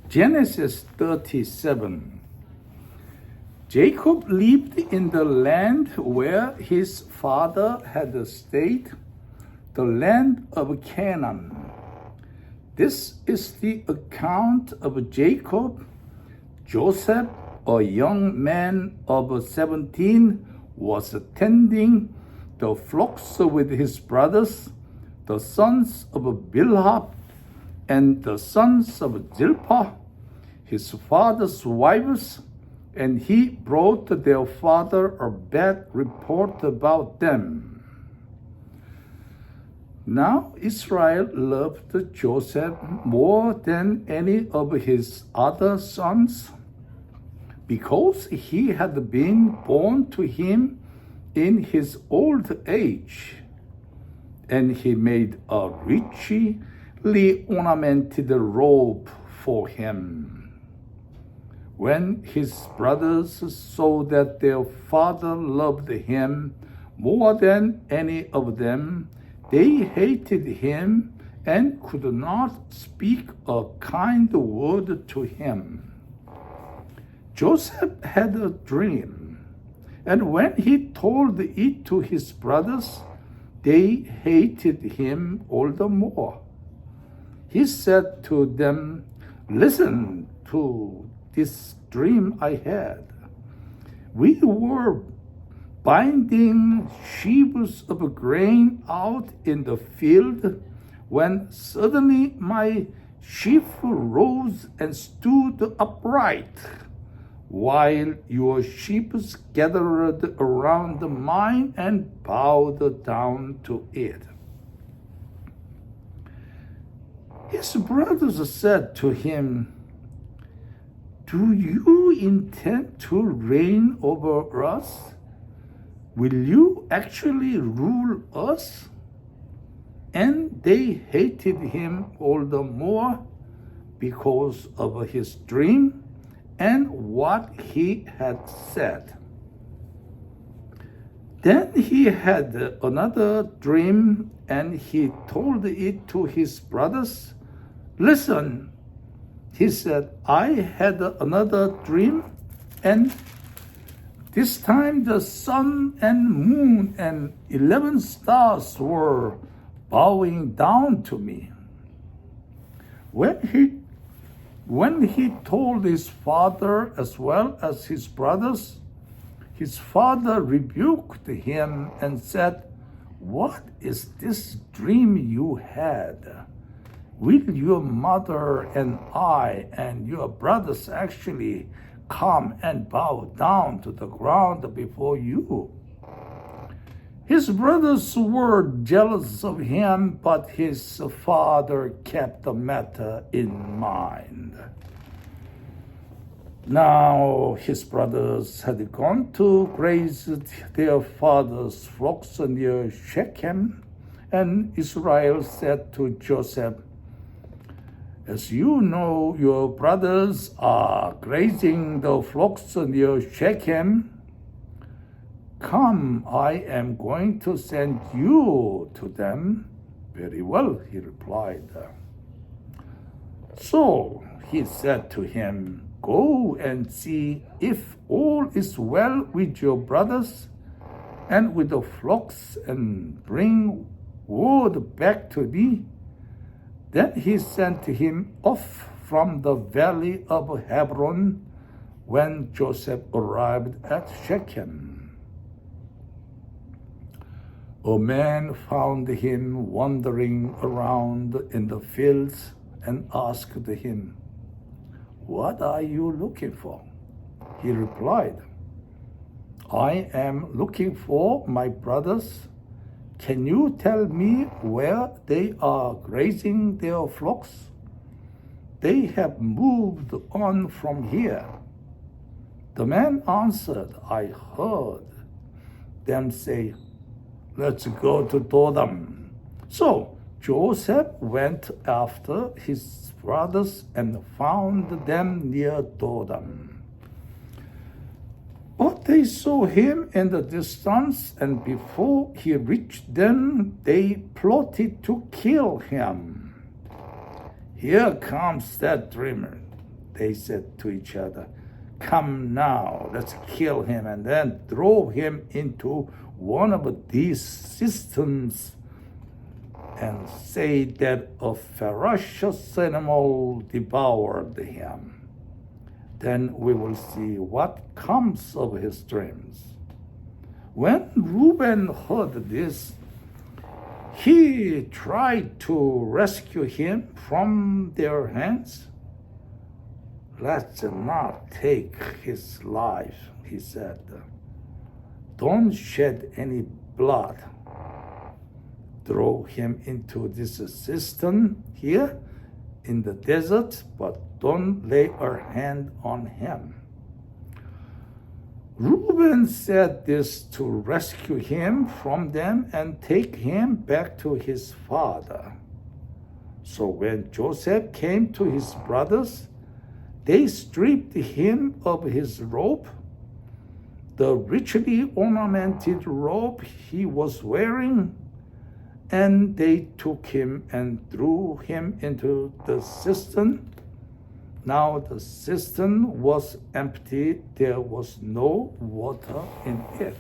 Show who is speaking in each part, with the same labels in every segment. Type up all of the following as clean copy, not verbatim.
Speaker 1: Genesis 37. Jacob lived in the land where his father had stayed, the land of Canaan. This is the account of Jacob. Joseph, a young man of 17, was tending the flocks with his brothers, the sons of Bilhah and the sons of Zilpah, his father's wives, and he brought their father a bad report about them. Now Israel loved Joseph more than any of his other sons, because he had been born to him in his old age, and he made a richly ornamented robe for him. When his brothers saw that their father loved him more than any of them, they hated him and could not speak a kind word to him. Joseph had a dream, and when he told it to his brothers, they hated him all the more. He said to them, "Listen to this dream I had. We were binding sheaves of grain out in the field when suddenly my sheaf rose and stood upright, while your sheep gathered around mine and bowed down to it." His brothers said to him, "Do you intend to reign over us? Will you actually rule us?" And they hated him all the more because of his dream and what he had said. Then he had another dream, and he told it to his brothers. "Listen," he said, "I had another dream, and this time the sun and moon and 11 stars were bowing down to me." When he told his father as well as his brothers, his father rebuked him and said, "What is this dream you had? Will your mother and I and your brothers actually come and bow down to the ground before you?" His brothers were jealous of him, but his father kept the matter in mind. Now his brothers had gone to graze their father's flocks near Shechem, and Israel said to Joseph, "As you know, your brothers are grazing the flocks near Shechem. Come, I am going to send you to them." "Very well," he replied. So he said to him, "Go and see if all is well with your brothers and with the flocks, and bring word back to me." Then he sent him off from the valley of Hebron when Joseph arrived at Shechem. A man found him wandering around in the fields and asked him, "What are you looking for?" He replied, "I am looking for my brothers. Can you tell me where they are grazing their flocks?" "They have moved on from here." The man answered, "I heard them say, 'Let's go to Dothan.'" So Joseph went after his brothers and found them near Dothan. But they saw him in the distance, and before he reached them, they plotted to kill him. "Here comes that dreamer," they said to each other, "Come now, let's kill him and then throw him into one of these cisterns and say that a ferocious animal devoured him. Then we will see what comes of his dreams." When Reuben heard this, he tried to rescue him from their hands. "Let's not take his life," he said. "Don't shed any blood. Throw him into this cistern here in the desert, but don't lay our hand on him." Reuben said this to rescue him from them and take him back to his father. So when Joseph came to his brothers, they stripped him of his robe, the richly ornamented robe he was wearing, and they took him and threw him into the cistern. Now the cistern was empty, there was no water in it.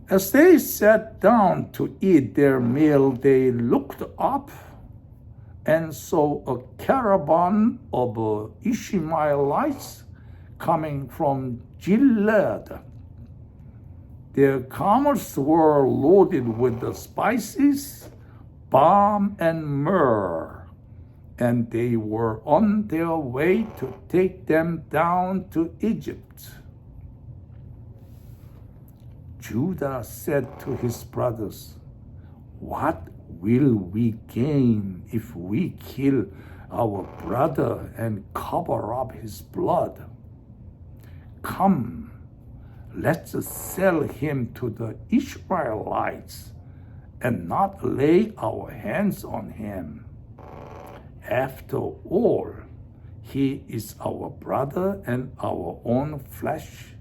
Speaker 1: As they sat down to eat their meal, they looked up and saw a caravan of Ishmaelites coming from Gilead. Their camels were loaded with the spices, balm, and myrrh, and they were on their way to take them down to Egypt. Judah said to his brothers, "What will we gain if we kill our brother and cover up his blood? Come, let's sell him to the Ishmaelites and not lay our hands on him. After all, he is our brother and our own flesh."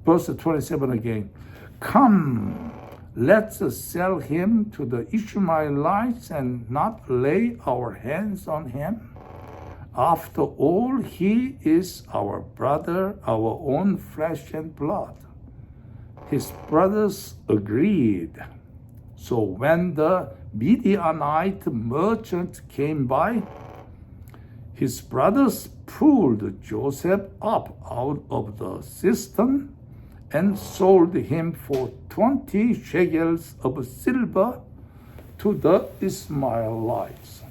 Speaker 1: Verse 27 again. "Come, let's sell him to the Ishmaelites and not lay our hands on him. After all, he is our brother, our own flesh and blood." His brothers agreed. So when the Midianite merchant came by, his brothers pulled Joseph up out of the cistern and sold him for 20 shekels of silver to the Ishmaelites,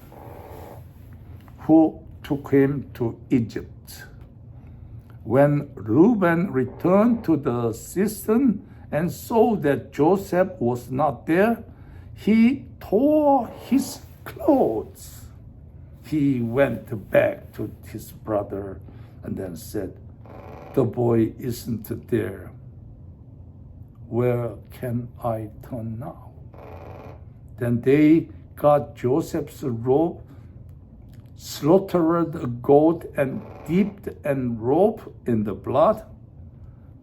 Speaker 1: who took him to Egypt. When Reuben returned to the cistern and saw that Joseph was not there, he tore his clothes. He went back to his brother and then said, "The boy isn't there. Where can I turn now?" Then they got Joseph's robe, slaughtered a goat, and dipped and robe in the blood.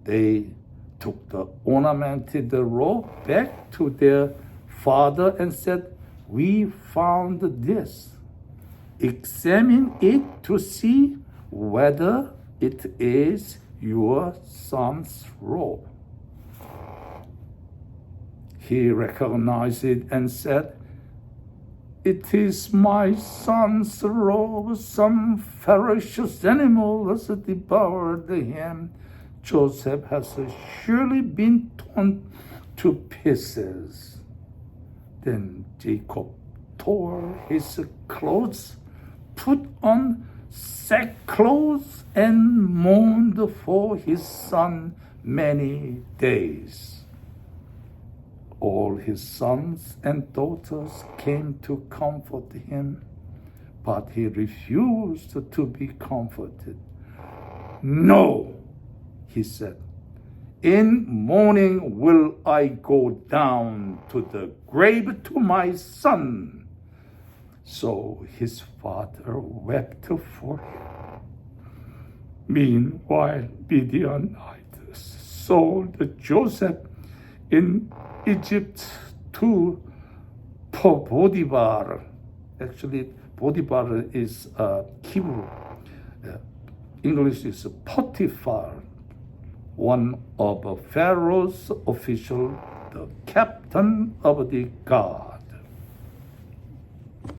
Speaker 1: They took the ornamented robe back to their father and said, "We found this. Examine it to see whether it is your son's robe." He recognized it and said, "It is my son's robe. Some ferocious animal has devoured him. Joseph has surely been torn to pieces." Then Jacob tore his clothes, put on sackcloth, and mourned for his son many days. All his sons and daughters came to comfort him, but he refused to be comforted. "No," he said, "in mourning will I go down to the grave to my son." So his father wept for him. Meanwhile, Midianites sold Joseph in Egypt to Potiphar. Actually, Potiphar is Hebrew. English is Potiphar, one of Pharaoh's officials, the captain of the guard.